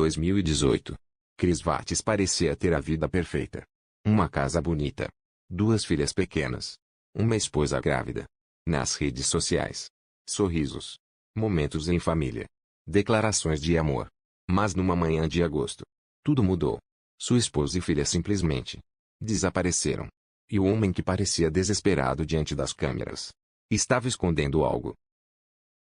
2018. Cris Vates parecia ter a vida perfeita. Uma casa bonita. 2 filhas pequenas. Uma esposa grávida. Nas redes sociais. Sorrisos. Momentos em família. Declarações de amor. Mas numa manhã de agosto, tudo mudou. Sua esposa e filha simplesmente desapareceram. E o homem que parecia desesperado diante das câmeras estava escondendo algo.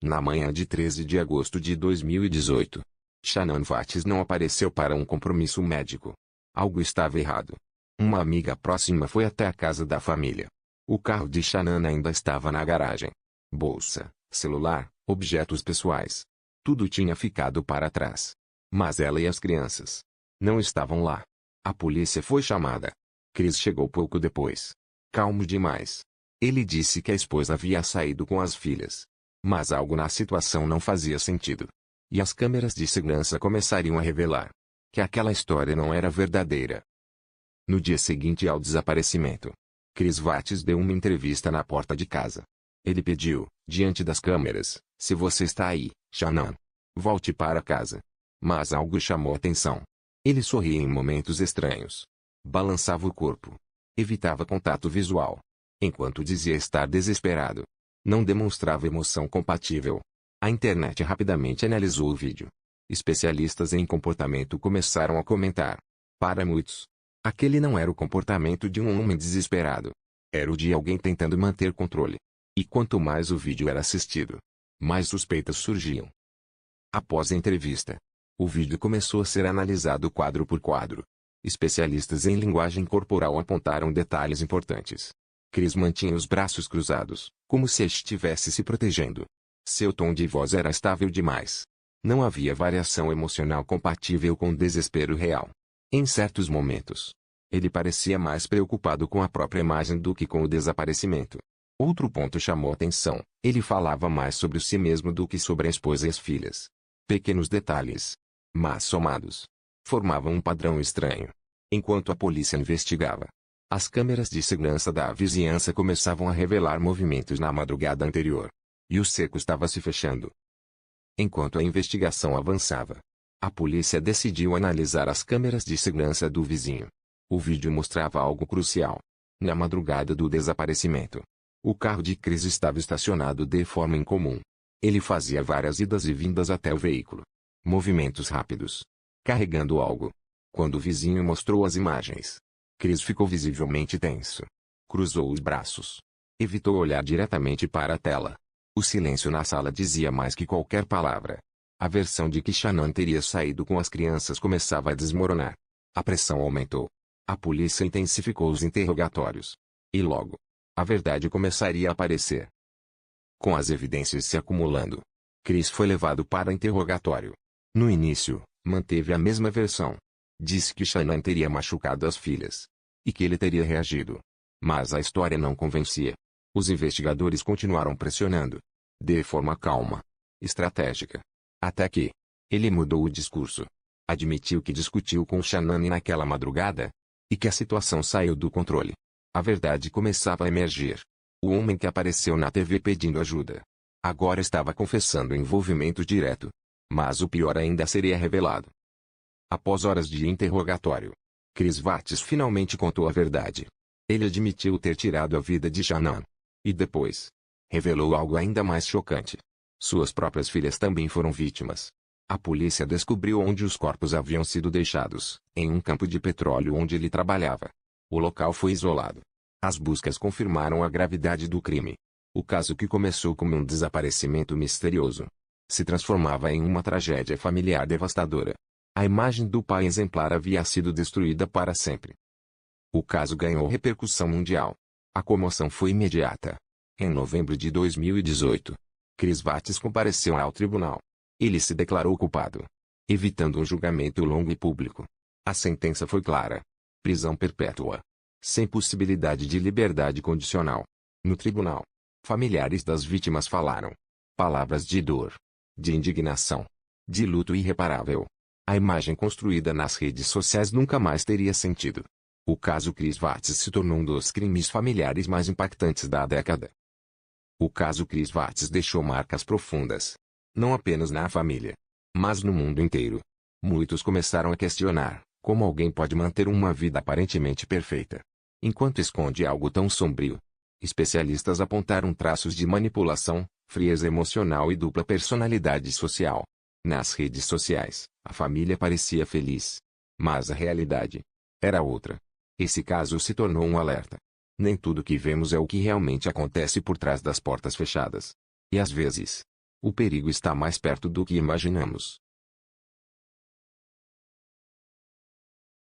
Na manhã de 13 de agosto de 2018, Shannon Vates não apareceu para um compromisso médico. Algo estava errado. Uma amiga próxima foi até a casa da família. O carro de Shannon ainda estava na garagem. Bolsa, celular, objetos pessoais. Tudo tinha ficado para trás. Mas ela e as crianças não estavam lá. A polícia foi chamada. Cris chegou pouco depois. Calmo demais. Ele disse que a esposa havia saído com as filhas. Mas algo na situação não fazia sentido. E as câmeras de segurança começariam a revelar que aquela história não era verdadeira. No dia seguinte ao desaparecimento, Cris Vates deu uma entrevista na porta de casa. Ele pediu, diante das câmeras, se você está aí, Shannon, volte para casa. Mas algo chamou atenção. Ele sorria em momentos estranhos. Balançava o corpo. Evitava contato visual. Enquanto dizia estar desesperado. Não demonstrava emoção compatível. A internet rapidamente analisou o vídeo. Especialistas em comportamento começaram a comentar. Para muitos, aquele não era o comportamento de um homem desesperado. Era o de alguém tentando manter controle. E quanto mais o vídeo era assistido, mais suspeitas surgiam. Após a entrevista, o vídeo começou a ser analisado quadro por quadro. Especialistas em linguagem corporal apontaram detalhes importantes. Cris mantinha os braços cruzados, como se estivesse se protegendo. Seu tom de voz era estável demais. Não havia variação emocional compatível com o desespero real. Em certos momentos, ele parecia mais preocupado com a própria imagem do que com o desaparecimento. Outro ponto chamou atenção. Ele falava mais sobre si mesmo do que sobre a esposa e as filhas. Pequenos detalhes, mas somados, formavam um padrão estranho. Enquanto a polícia investigava, as câmeras de segurança da vizinhança começavam a revelar movimentos na madrugada anterior. E o cerco estava se fechando. Enquanto a investigação avançava, a polícia decidiu analisar as câmeras de segurança do vizinho. O vídeo mostrava algo crucial. Na madrugada do desaparecimento, o carro de Cris estava estacionado de forma incomum. Ele fazia várias idas e vindas até o veículo. Movimentos rápidos. Carregando algo. Quando o vizinho mostrou as imagens, Cris ficou visivelmente tenso. Cruzou os braços. Evitou olhar diretamente para a tela. O silêncio na sala dizia mais que qualquer palavra. A versão de que Shannon teria saído com as crianças começava a desmoronar. A pressão aumentou. A polícia intensificou os interrogatórios. E logo, a verdade começaria a aparecer. Com as evidências se acumulando, Cris foi levado para interrogatório. No início, manteve a mesma versão. Disse que Shannon teria machucado as filhas. E que ele teria reagido. Mas a história não convencia. Os investigadores continuaram pressionando. De forma calma. Estratégica. Até que ele mudou o discurso. Admitiu que discutiu com Shannon naquela madrugada. E que a situação saiu do controle. A verdade começava a emergir. O homem que apareceu na TV pedindo ajuda agora estava confessando envolvimento direto. Mas o pior ainda seria revelado. Após horas de interrogatório, Cris Vates finalmente contou a verdade. Ele admitiu ter tirado a vida de Shannon. E depois, revelou algo ainda mais chocante. Suas próprias filhas também foram vítimas. A polícia descobriu onde os corpos haviam sido deixados, em um campo de petróleo onde ele trabalhava. O local foi isolado. As buscas confirmaram a gravidade do crime. O caso, que começou como um desaparecimento misterioso, se transformava em uma tragédia familiar devastadora. A imagem do pai exemplar havia sido destruída para sempre. O caso ganhou repercussão mundial. A comoção foi imediata. Em novembro de 2018, Cris Vates compareceu ao tribunal. Ele se declarou culpado, evitando um julgamento longo e público. A sentença foi clara: prisão perpétua, sem possibilidade de liberdade condicional. No tribunal, familiares das vítimas falaram palavras de dor, de indignação, de luto irreparável. A imagem construída nas redes sociais nunca mais teria sentido. O caso Cris Vates se tornou um dos crimes familiares mais impactantes da década. O caso Cris Vates deixou marcas profundas, não apenas na família, mas no mundo inteiro. Muitos começaram a questionar como alguém pode manter uma vida aparentemente perfeita, enquanto esconde algo tão sombrio. Especialistas apontaram traços de manipulação, frieza emocional e dupla personalidade social. Nas redes sociais, a família parecia feliz. Mas a realidade era outra. Esse caso se tornou um alerta. Nem tudo que vemos é o que realmente acontece por trás das portas fechadas. E às vezes, o perigo está mais perto do que imaginamos.